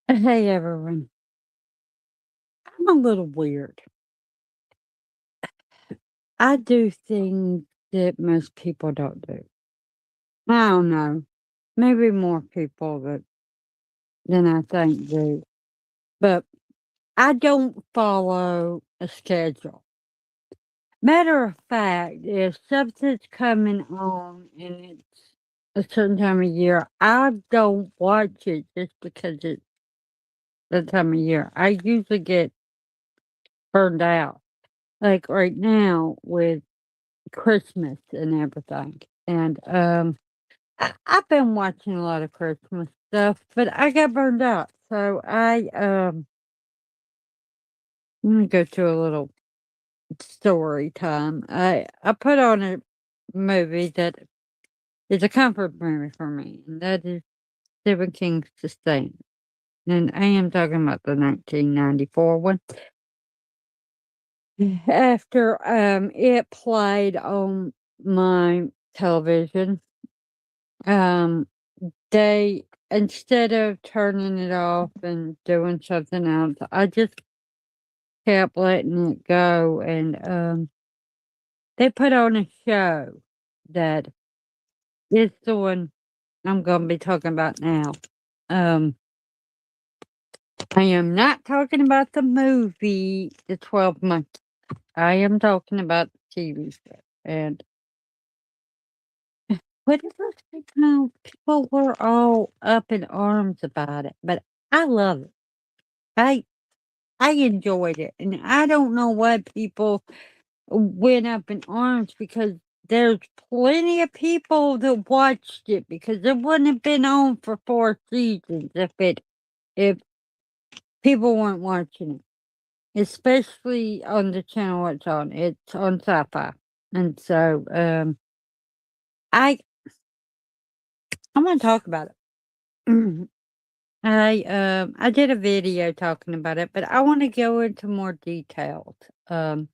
Hey everyone. I'm a little weird. I do things that most people don't do. I don't know. Maybe more people than I think do. But I don't follow a schedule. Matter of fact, if something's coming on and it's a certain time of year, I don't watch it just because it's the time of year. I usually get burned out. Like right now with Christmas and everything. And, I've been watching a lot of Christmas stuff, but I got burned out. So let me go to a little story time. I put on a movie that is a comfort movie for me, and that is Stephen King's The Stand. And I am talking about the 1994 one. After it played on my television, um they instead of turning it off and doing something else, I just kept letting it go, and, they put on a show that is the one I'm gonna be talking about now. Um, I am not talking about the movie, The 12 Monkeys. I am talking about the TV show, and whatever, people were all up in arms about it, but I love it. I I enjoyed it, and I don't know why people went up in arms because there's plenty of people that watched it because it wouldn't have been on for 4 seasons if people weren't watching it, especially on the channel it's on. It's on Sci-Fi, and so, I I wanna talk about it. I did a video talking about it, but I wanna go into more details. Um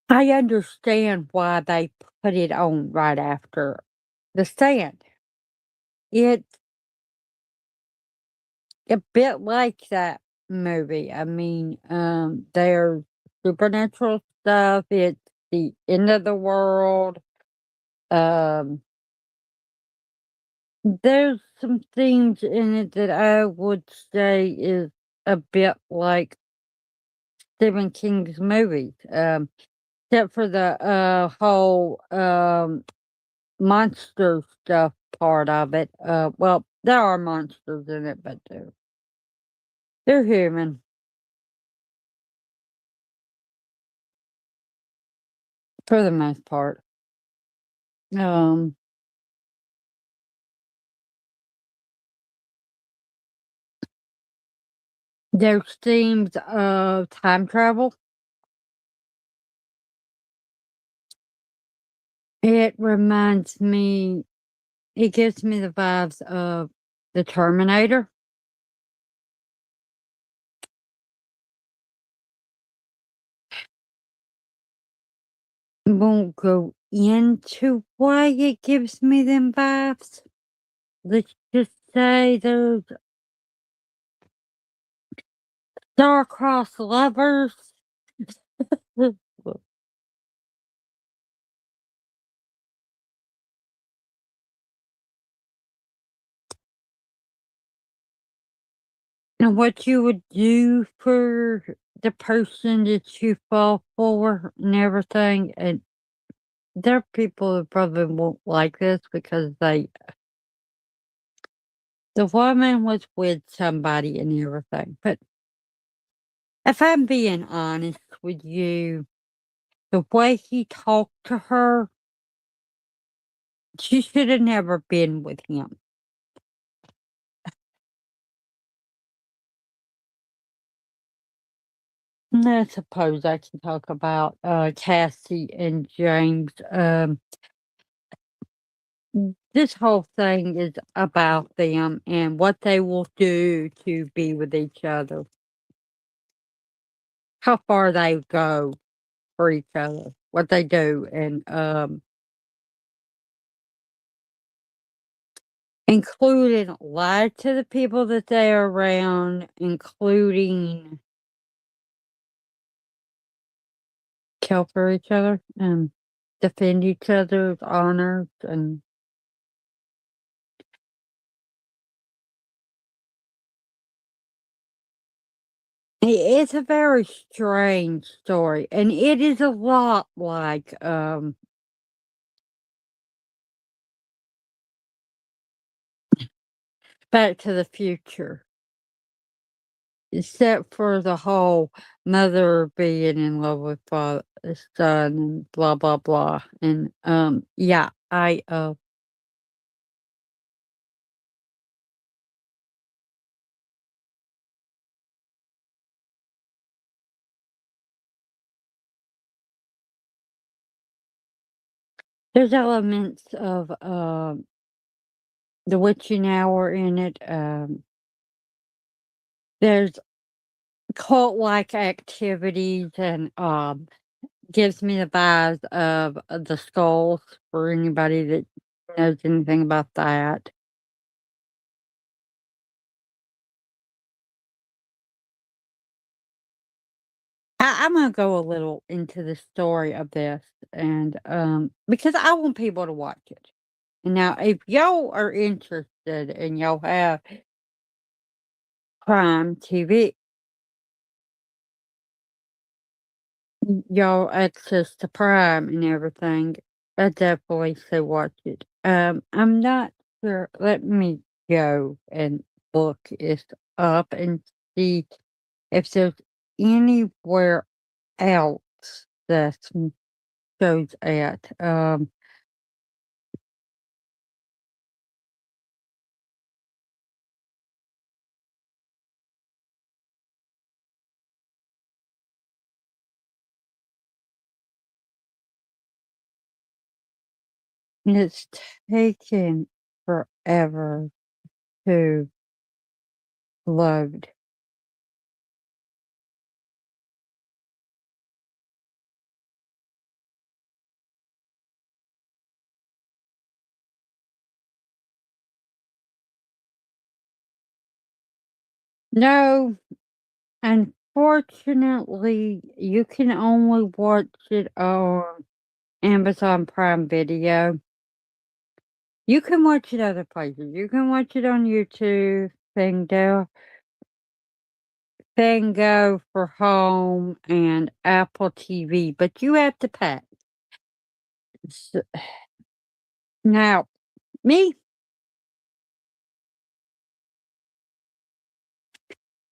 I understand why they put it on right after The Stand. It's a bit like that movie. I mean, there's supernatural stuff, it's the end of the world. Um, there's some things in it that I would say is a bit like Stephen King's movies, except for the, whole, monster stuff part of it. Well, there are monsters in it, but they're human for the most part. Um, there's themes of time travel. It reminds me it gives me the vibes of the Terminator. Won't go into why it gives me them vibes. Let's just say there's star-crossed lovers. And what you would do for the person that you fall for and everything, and there are people that probably won't like this because the woman was with somebody and everything, but if I'm being honest with you, the way he talked to her, she shoulda never been with him. And I suppose I can talk about, Cassie and James. This whole thing is about them and what they will do to be with each other, how far they go for each other, what they do, and, including lie to the people that they are around, including kill for each other and defend each other's honors and it's a very strange story, and it is a lot like, Back to the Future, except for the whole mother being in love with father son and blah, blah, blah, and, yeah, there's elements of, The Witching Hour in it, there's cult-like activities and, gives me the vibes of The Skulls for anybody that knows anything about that. I'm gonna go a little into the story of this and, because I want people to watch it. Now, if y'all are interested and y'all have Prime TV, y'all access to Prime and everything, I definitely say watch it. I'm not sure. Let me go and look it up and see if there's anywhere else that shows at. It's taken forever to load. No, unfortunately, you can only watch it on Amazon Prime Video. You can watch it other places. You can watch it on YouTube, Fango for home, and Apple TV, but you have to pay. S Now, me,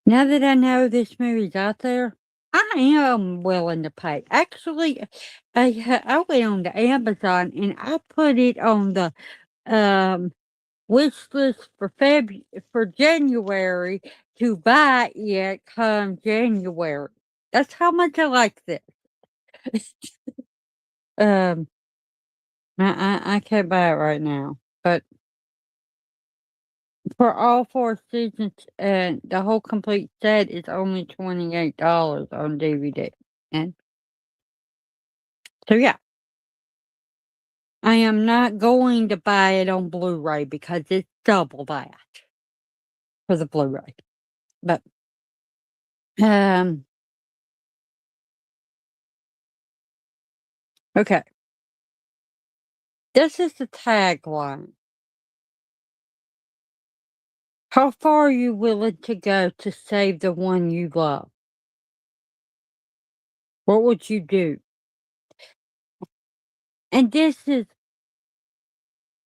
now that I know this movie's out there, I am willing to pay. Actually, I went on to Amazon and I put it on the, um wish list for January to buy it come January. That's how much I like this. Um, I can't buy it right now, but for all 4 seasons and the whole complete set is only $28 on DVD, and so, yeah, I am not going to buy it on Blu-ray because it's double that for the Blu-ray, but, um, okay, this is the tagline. How far are you willing to go to save the one you love? What would you do? And this is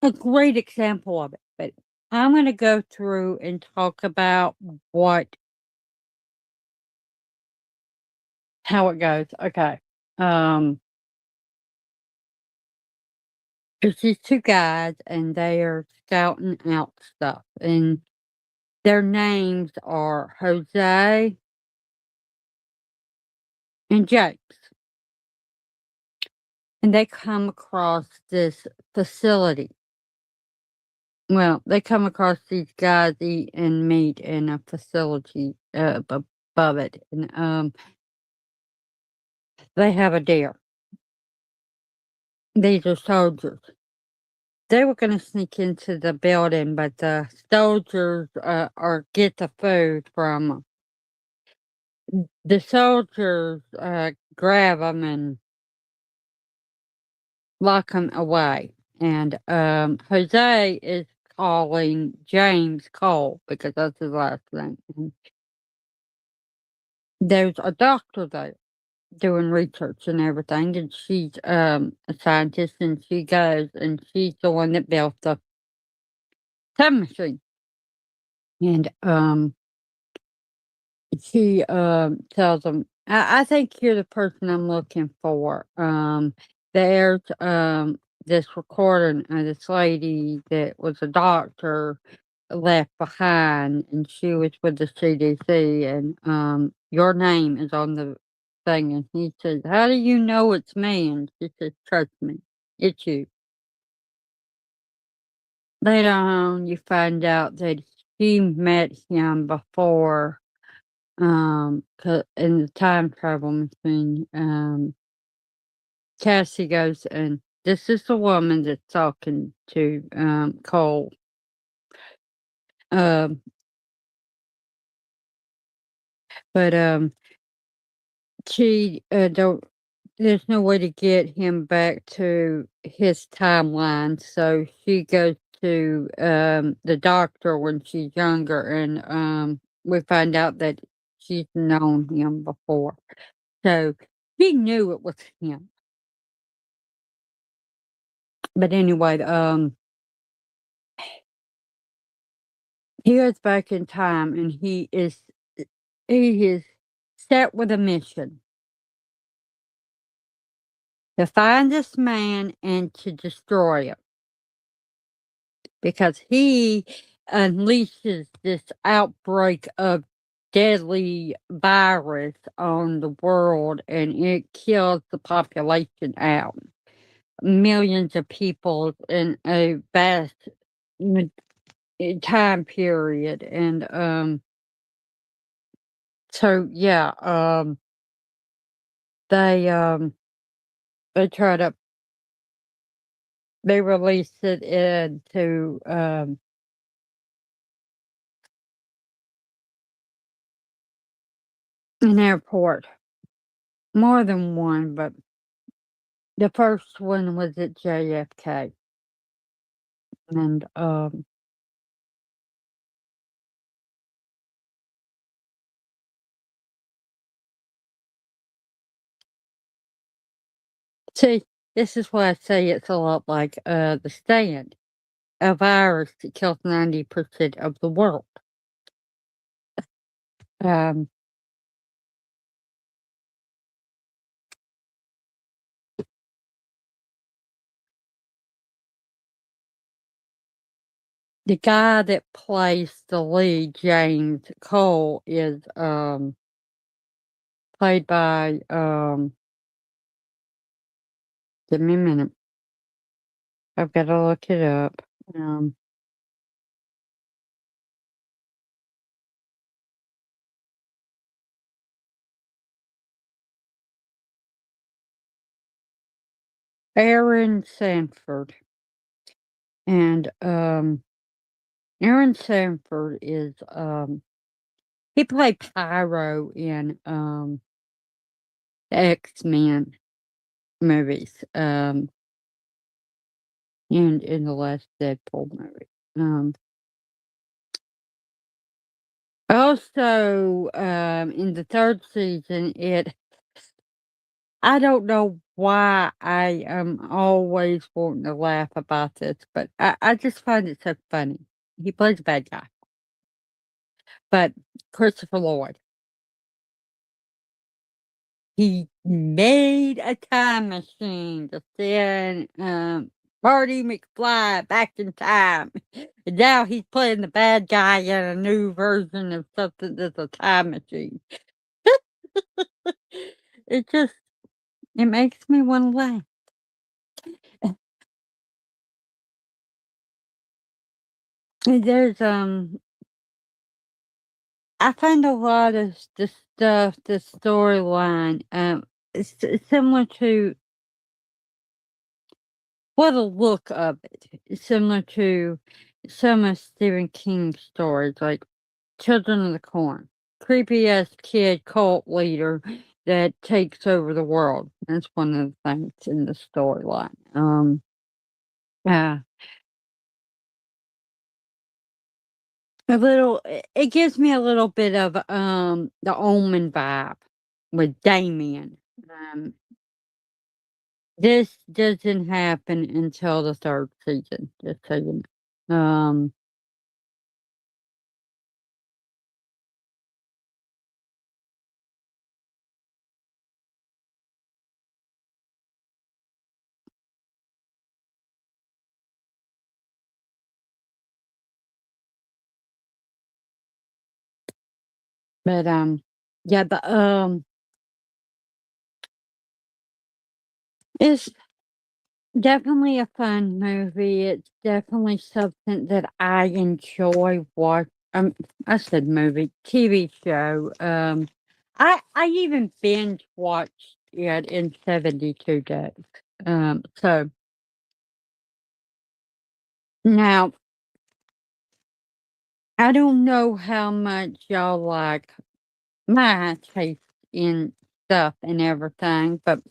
a great example of it, but I'm gonna go through and talk about what how it goes. Okay. Um, it's these 2 guys, and they are scouting out stuff, and their names are Jose and James, and they come across this facility. Well, they come across these guys eating meat in a facility, above it, and, they have a deer. These are soldiers, they were gonna sneak into the building, but the soldiers, or get the food from 'em. The soldiers, grab them and lock them away, and, Jose is calling James Cole because that's his last name, and there's a doctor there doing research and everything, and she's, a scientist, and she goes, and she's the one that built the time machine, and, she, tells him, I think you're the person I'm looking for." There's, this recording of this lady that was a doctor left behind, and she was with the CDC, and, "Your name is on the thing," and he says, "How do you know it's me?" And she says, "Trust me, it's you." Later on, you find out that she met him before. 'Cau in the time travel machine, Cassie goes, and this is the woman that's talking to, Cole. Um, but, she, don't there's no way to get him back to his timeline, so she goes to, the doctor when she's younger, and, we find out that she's known him before. So, he knew it was him. But anyway, he goes back in time, and he is set with a mission to find this man and to destroy him because he unleashes this outbreak of deadly virus on the world, and it kills the population out. Millions of people in a vast time period, and so yeah, they um they try to they release it into an airport. More than one, but the first one was at JFK. And see, this is why I say it's a lot like the stand, a virus that kills 90% of the world. Um the guy that plays the lead, James Cole, is played by give me a minute. I've got to look it up. Um, Aaron Sanford. And Aaron Sanford is he played Pyro in the X-Men movies. And in the last Deadpool movie. Um Also, in the 3rd season, I don't know why I am always wanting to laugh about this, but I just find it so funny. He plays a bad guy, but Christopher Lloyd, he made a time machine to send, Marty McFly back in time. And now he's playing the bad guy in a new version of something that's a time machine. It just it makes me wanna laugh. There's, I find a lot of the stuff, the storyline, it's similar to well, the look of it is similar to some of Stephen King's stories, like Children of the Corn. Creepy ass kid cult leader that takes over the world. That's one of the things in the storyline. Yeah, a little. It gives me a little bit of the Omen vibe with Damien. Um, this doesn't happen until the third season. Just so you know. But yeah, but it's definitely a fun movie. It's definitely something that I enjoy watch I said movie, TV show. I even binge watched it in 72 days. So now I don't know how much y'all like my taste in stuff and everything, but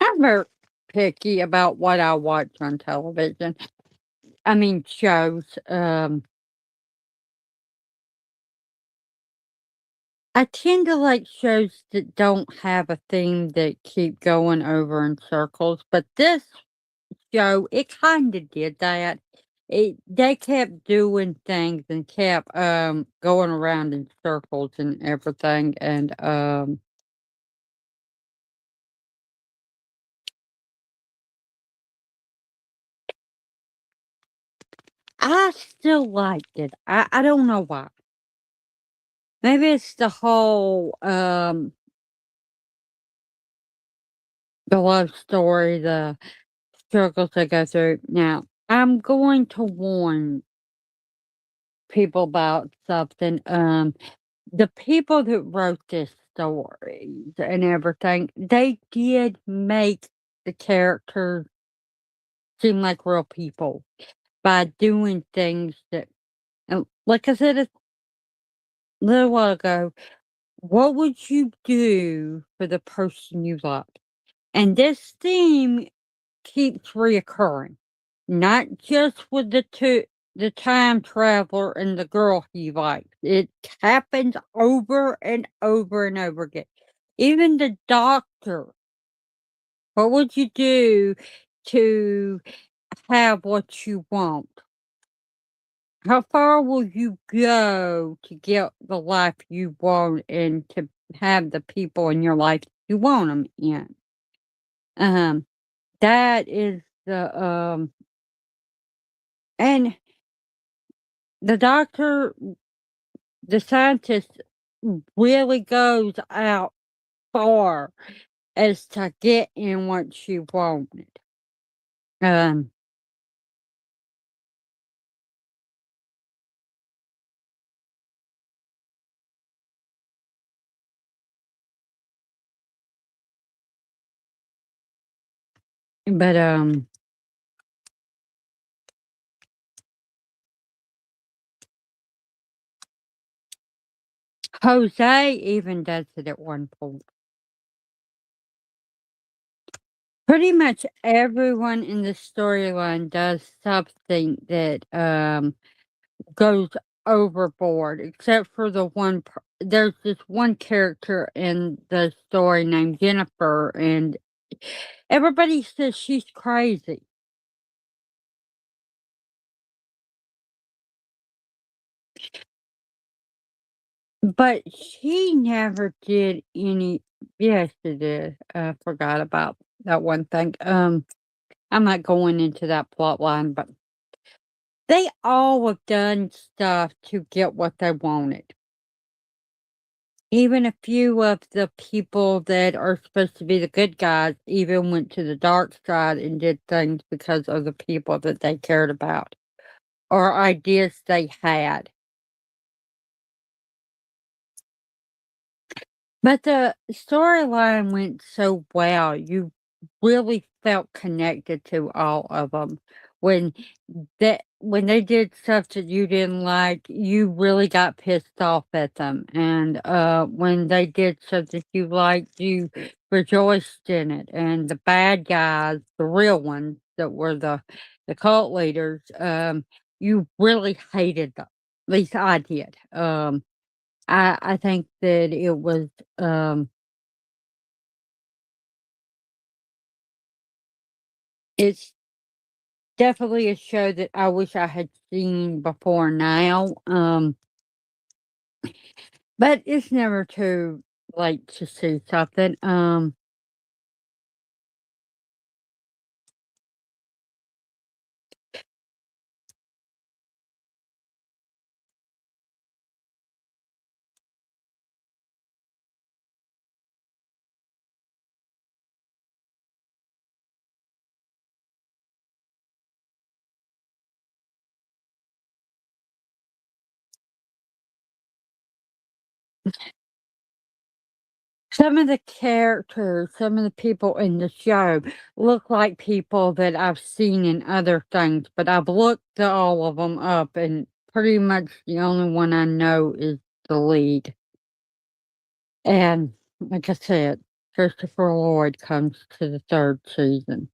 I'm very picky about what I watch on television. I mean shows. I tend to like shows that don't have a theme that keep going over in circles, but this show, it kinda did that. They kept doing things and kept, going around in circles and everything, and, I still liked it. I don't know why. Maybe it's the whole, the love story, the struggles they go through. Now, I'm going to warn people about something. The people that wrote this stories and everything, they did make the characters seem like real people by doing things that, like I said a little while ago, what would you do for the person you love? And this theme keeps reoccurring. Not just with the time traveler and the girl he likes. It happens over and over and over again. Even the doctor. What would you do to have what you want? How far will you go to get the life you want and to have the people in your life you want them in? Um, that is and the doctor, the scientist really goes out far as to get in what she wanted. Um, but Jose even does it at one point. Pretty much everyone in the storyline does something that goes overboard, except for the one. There's this one character in the story named Jennifer, and everybody says she's crazy. But she never did any. Yes, she did. I forgot about that one thing. I'm not going into that plot line, but they all have done stuff to get what they wanted. Even a few of the people that are supposed to be the good guys even went to the dark side and did things because of the people that they cared about or ideas they had. But the storyline went so well. You really felt connected to all of them. When when they did stuff that you didn't like, you really got pissed off at them, and, when they did stuff that you liked, you rejoiced in it, and the bad guys, the real ones that were the cult leaders, you really hated them. At least I did. I think that it was, it's definitely a show that I wish I had seen before now, but it's never too late to see something. Some of the characters, some of the people in the show look like people that I've seen in other things, but I've looked all of them up, and pretty much the only one I know is the lead. And like I said, Christopher Lloyd comes to the 3rd season.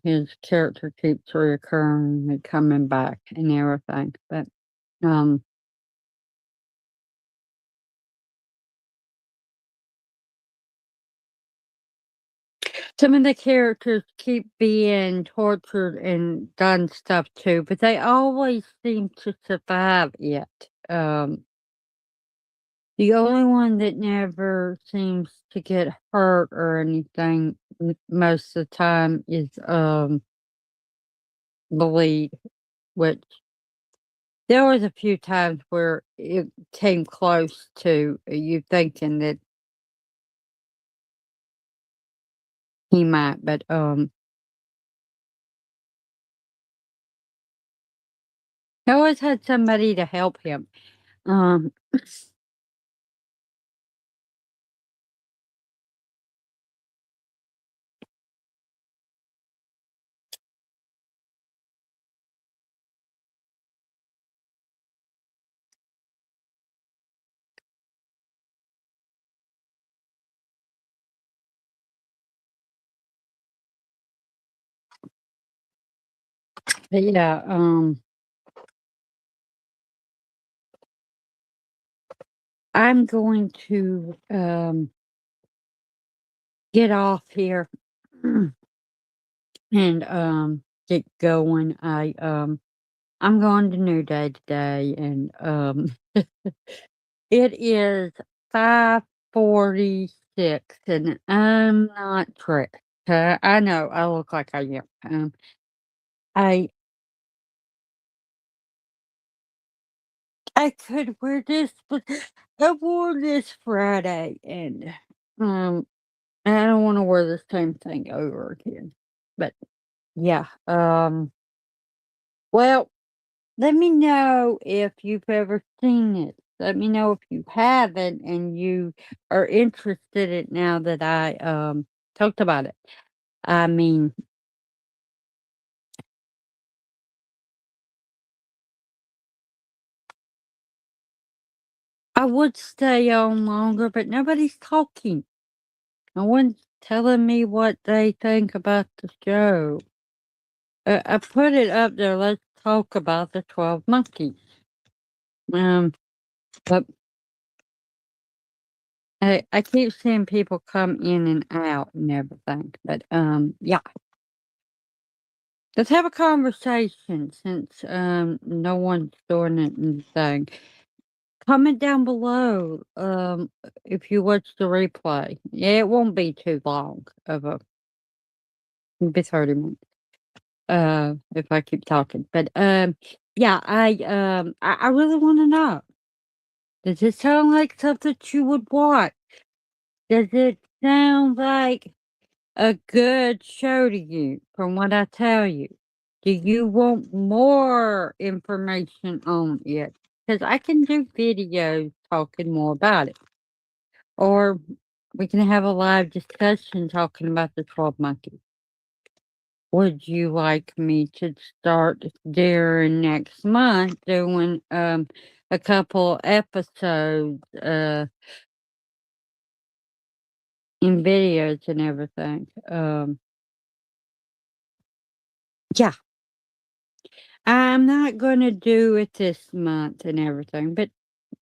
His character keeps reoccurring and coming back and everything. But um some of the characters keep being tortured and done stuff too, but they always seem to survive it. The only one that never seems to get hurt or anything most of the time is the lead, which there was a few times where it came close to you thinking that he might, but he always had somebody to help him. Um, but yeah, I'm going to get off here and get going. I'm going to New Day today, and it is 5:46, and I'm not dressed. I know I look like I am. I I could wear this, but I wore this Friday, and um, I don't want to wear the same thing over again. But yeah, well, let me know if you've ever seen it. Let me know if you haven't and you are interested in it now that I talked about it. I mean, I would stay on longer, but nobody's talking. No one's telling me what they think about the show. I put it up there. Let's talk about the 12 Monkeys. Um, but I keep seeing people come in and out and everything. But yeah, let's have a conversation since no one's doing anything. Comment down below if you watch the replay. Yeah, it won't be too long of a it'll be 30 minutes. If I keep talking. But yeah, I really want to know. Does it sound like something you would watch? Does it sound like a good show to you from what I tell you? Do you want more information on it? Because I can do videos talking more about it. Or we can have a live discussion talking about the 12 monkeys. would you like me to start during next month doing, a couple episodes, in videos and everything? Yeah. I'm not gonna do it this month and everything, but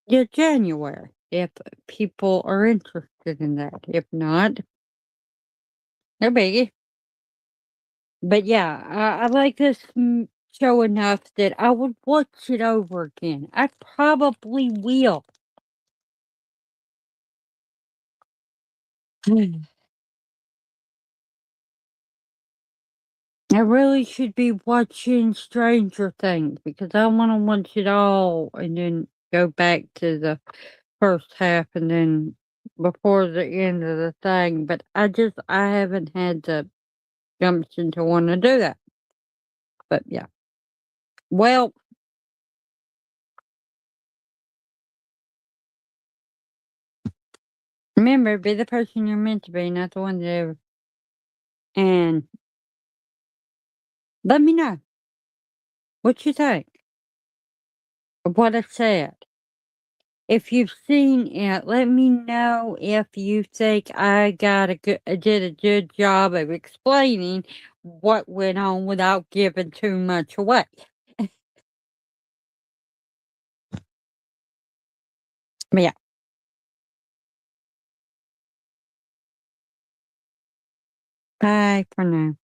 yeah, January, if people are interested in that. If not, no biggie. But yeah, I like this show enough that I would watch it over again. I probably will. I really should be watching Stranger Things because I want to watch it all and then go back to the first half and then before the end of the thing. But I haven't had the gumption to want to do that. But yeah. Well, remember, be the person you're meant to be, not the one that ever. And let me know what you think of what I said. If you've seen it, let me know if you think I did a good job of explaining what went on without giving too much away. But yeah, bye for now.